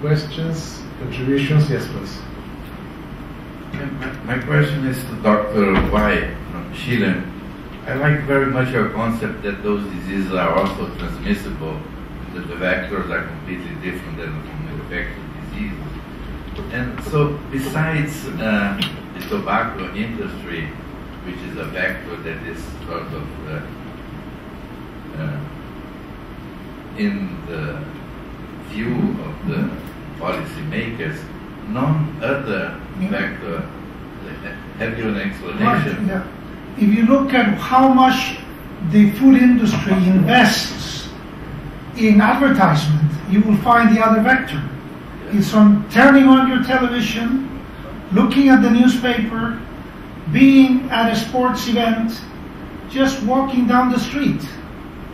questions, contributions? Yes, please. My question is to Dr. Y from Chile. I like very much your concept that those diseases are also transmissible, that the vectors are completely different than from infectious diseases. And so, besides the tobacco industry, which is a vector that is sort of in the view of the policymakers, none other vector. Have you an explanation? Right, yeah. If you look at how much the food industry invests in advertisement, you will find the other vector. It's on turning on your television, looking at the newspaper, being at a sports event, just walking down the street.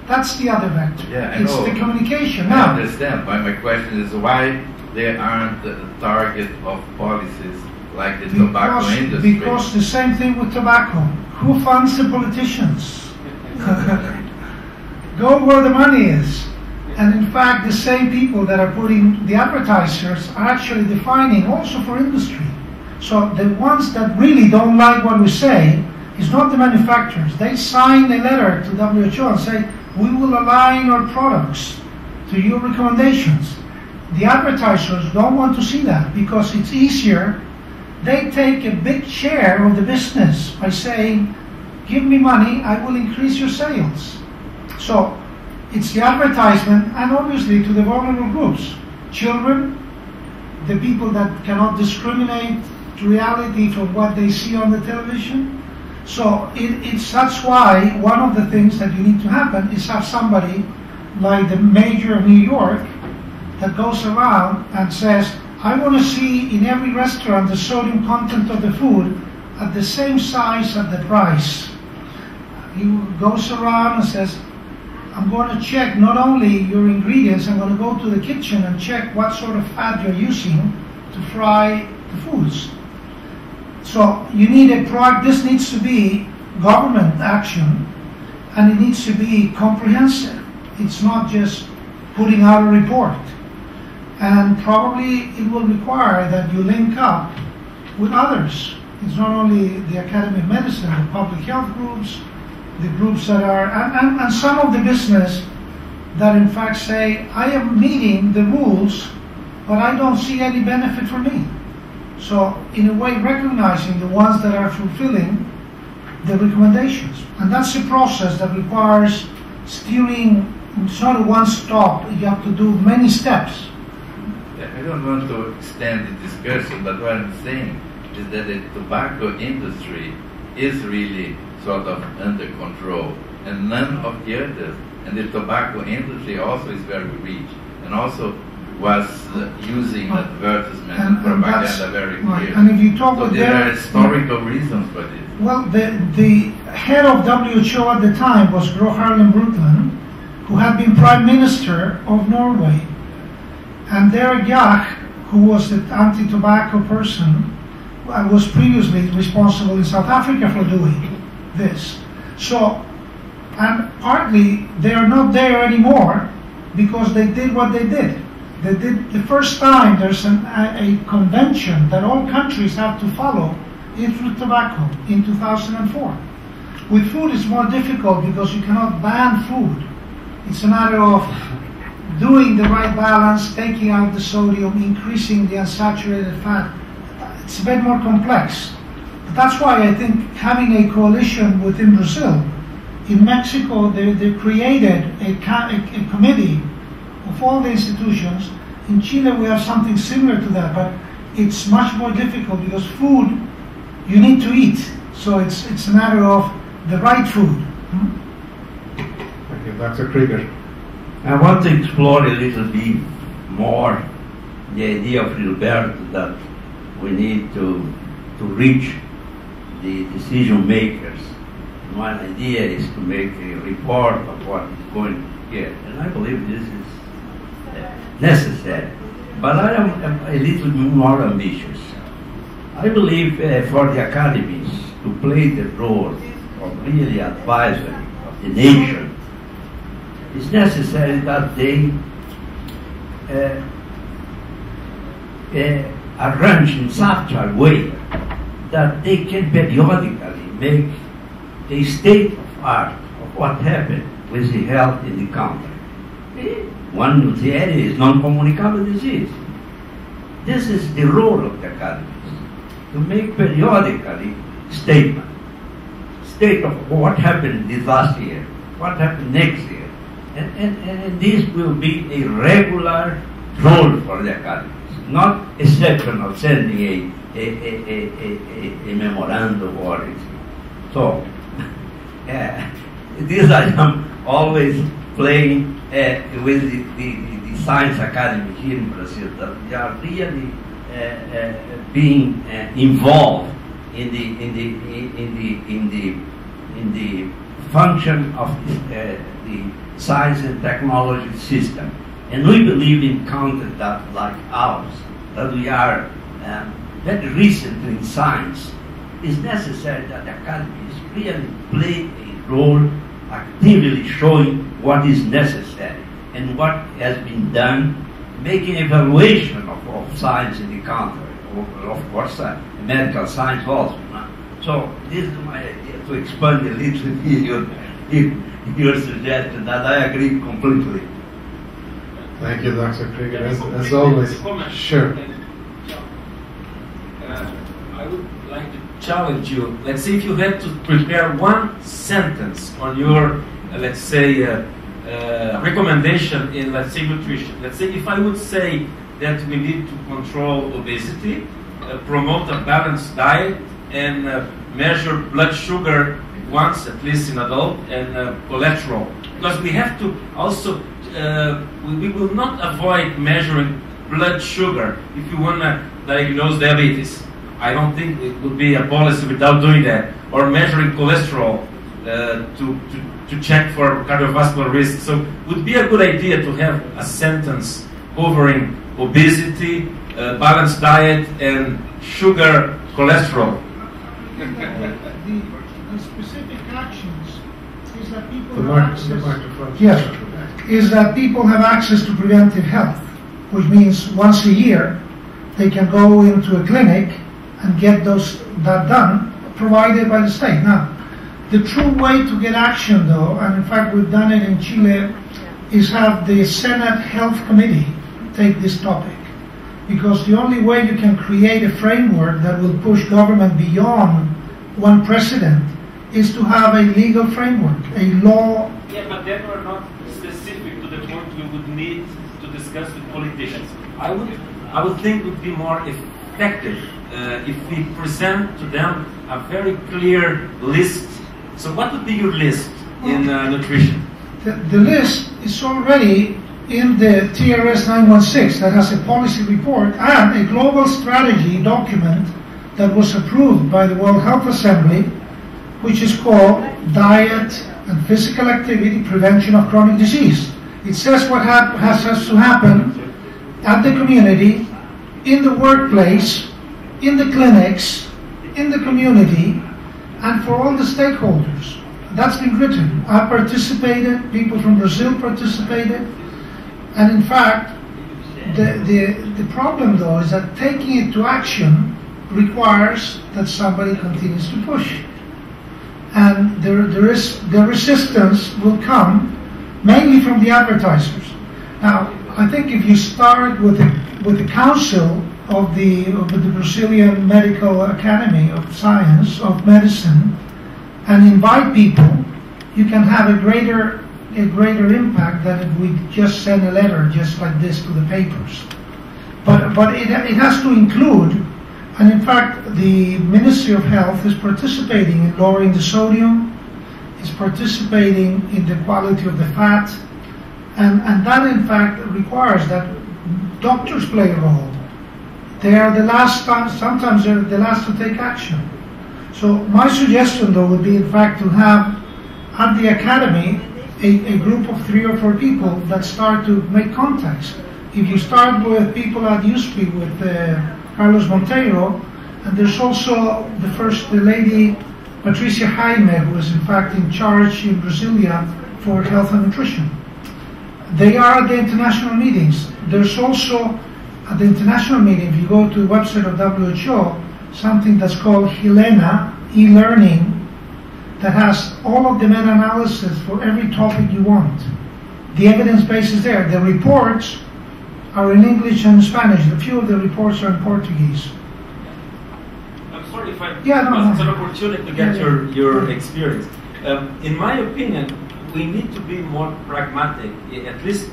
That's the other vector. Yeah, I it's know. the communication. I understand, but my question is why they aren't the target of policies like the tobacco industry? Because the same thing with tobacco. Who funds the politicians? Go where the money is. And in fact, the same people that are putting the advertisers are actually defining also for industry. So the ones that really don't like what we say is not the manufacturers. They sign a letter to WHO and say, we will align our products to your recommendations. The advertisers don't want to see that because it's easier. They take a big share of the business by saying, give me money, I will increase your sales. So it's the advertisement, and obviously to the vulnerable groups, children, the people that cannot discriminate reality from what they see on the television. So that's why one of the things that you need to happen is have somebody like the mayor of New York that goes around and says, I want to see in every restaurant the sodium content of the food at the same size at the price. He goes around and says, I'm going to check not only your ingredients, I'm going to go to the kitchen and check what sort of fat you're using to fry the foods. So you need a product. This needs to be government action, and it needs to be comprehensive. It's not just putting out a report. And probably it will require that you link up with others. It's not only the Academy of Medicine, the public health groups, the groups that are, and some of the business that in fact say, I am meeting the rules, but I don't see any benefit for me. So in a way, recognizing the ones that are fulfilling the recommendations. And that's a process that requires steering. It's not a one-stop. You have to do many steps. I don't want to extend the discussion, but what I'm saying is that the tobacco industry is really sort of under control, and none of the others. And the tobacco industry also is very rich, and also was using advertisement and propaganda very clearly. And if you talk so there are historical reasons for this. Well, the head of WHO at the time was Gro Harlem Brundtland, who had been Prime Minister of Norway. And Derek Jack, who was the anti-tobacco person, was previously responsible in South Africa for doing this. So, and partly they are not there anymore because they did what they did. They did the first time there's a convention that all countries have to follow is with tobacco in 2004. With food it's more difficult because you cannot ban food. It's a matter of doing the right balance, taking out the sodium, increasing the unsaturated fat. It's a bit more complex. But that's why I think having a coalition within Brazil, in Mexico they created a committee of all the institutions. In Chile we have something similar to that, but it's much more difficult because food you need to eat. So it's a matter of the right food. Thank you. Dr. Krieger. I want to explore a little bit more the idea of Gilberto that we need to reach the decision makers. One idea is to make a report of what is going to get, and I believe this is necessary. But I am a little more ambitious. I believe for the academies to play the role of really advisory of the nation, it's necessary that they arranged in such a way that they can periodically make a state of art of what happened with the health in the country. One of the areas is non-communicable disease. This is the role of the academies, to make periodically statements. State of what happened this last year, what happened next year. And this will be a regular role for the academies, not exceptional sending a memorandum or anything. So, this I am always playing with the Science Academy here in Brazil, that they are really being involved in the function of the science and technology system. And we believe in countries that, like ours, that we are very recent in science. It's necessary that the academies really play a role actively showing what is necessary and what has been done, making evaluation of science in the country, of course, medical science also. So this is my idea, to expand a little bit your suggestion, that I agree completely. Thank you, Dr. Krieger. As always. Sure. I would like to challenge you. Let's say if you had to prepare one sentence on your, let's say, recommendation in, let's say, nutrition. Let's say if I would say that we need to control obesity, promote a balanced diet, and measure blood sugar once at least in adult, and cholesterol. Because we have to also, we will not avoid measuring blood sugar if you want to diagnose diabetes. I don't think it would be a policy without doing that. Or measuring cholesterol to check for cardiovascular risk. So it would be a good idea to have a sentence covering obesity, balanced diet, and sugar, cholesterol. The specific actions is that people The have access. microphone. Yes, is that people have access to preventive health, which means once a year they can go into a clinic and get that done, provided by the state. Now, the true way to get action, though, and in fact we've done it in Chile, is have the Senate Health Committee take this topic. Because the only way you can create a framework that will push government beyond one precedent is to have a legal framework, a law. Yeah, but then we're not specific to the point we would need to discuss with politicians. I would think it would be more effective if we present to them a very clear list. So what would be your list in nutrition? The list is already in the TRS 916 that has a policy report and a global strategy document that was approved by the World Health Assembly, which is called Diet and Physical Activity Prevention of Chronic Disease. It says what has to happen at the community, in the workplace, in the clinics, in the community, and for all the stakeholders. That's been written. I participated, people from Brazil participated, and in fact, the problem though is that taking it to action requires that somebody continues to push. And the resistance will come mainly from the advertisers. Now, I think if you start with the council of the Brazilian Medical Academy of Science, of Medicine, and invite people, you can have a greater impact than if we just send a letter just like this to the papers. But it has to include, and in fact the Ministry of Health is participating in lowering the sodium, is participating in the quality of the fat, and that in fact requires that doctors play a role. They are the last, sometimes they're the last to take action. So my suggestion though would be in fact to have at the academy a group of 3 or 4 people that start to make contacts. If you start with people at USP with Carlos Monteiro, and there's also the lady Patricia Jaime, who is in fact in charge in Brasilia for health and nutrition. They are at the international meetings. There's also at the international meeting, if you go to the website of WHO, something that's called Helena e-learning, that has all of the meta-analysis for every topic you want. The evidence base is there. The reports are in English and Spanish. A few of the reports are in Portuguese. I'm sorry if I... no. It's an opportunity to get your experience. In my opinion, we need to be more pragmatic, at least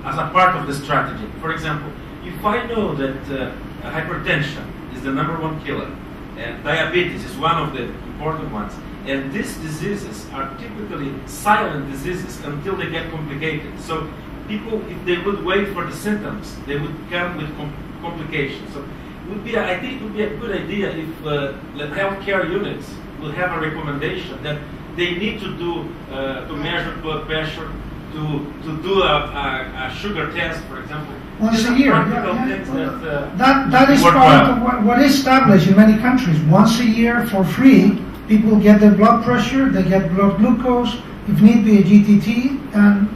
as a part of the strategy. For example, if I know that hypertension is the #1 killer, and diabetes is one of the important ones, and these diseases are typically silent diseases until they get complicated. So people, if they would wait for the symptoms, they would come with complications. So I think it would be a good idea if the healthcare units will have a recommendation that they need to do to measure blood pressure, to do a sugar test, for example. Once a year. That is work part well. of what is established in many countries. Once a year for free, people get their blood pressure, they get blood glucose, if need be a GTT. And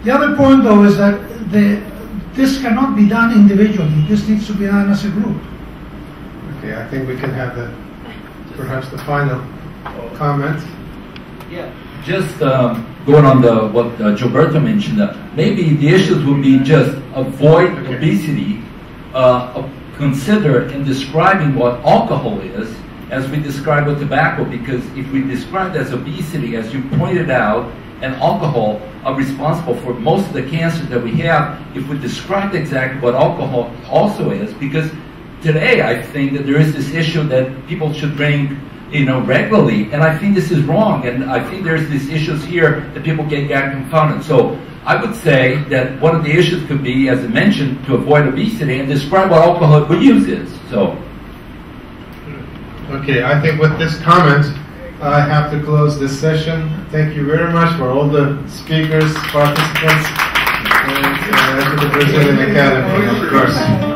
the other point, though, is that this cannot be done individually. This needs to be done as a group. Okay, I think we can have perhaps the final comment. Yeah, just going on what Gilberto mentioned, maybe the issues would be just avoid obesity, consider in describing what alcohol is, as we describe with tobacco, because if we describe it as obesity, as you pointed out, and alcohol are responsible for most of the cancers that we have, if we describe exactly what alcohol also is, because today I think that there is this issue that people should drink regularly, and I think this is wrong, and I think there's these issues here that people get confounded. So I would say that one of the issues could be, as I mentioned, to avoid obesity and describe what alcohol use is. So. Okay, I think with this comment, I have to close this session. Thank you very much for all the speakers, participants, and to the Brazilian Academy, of course.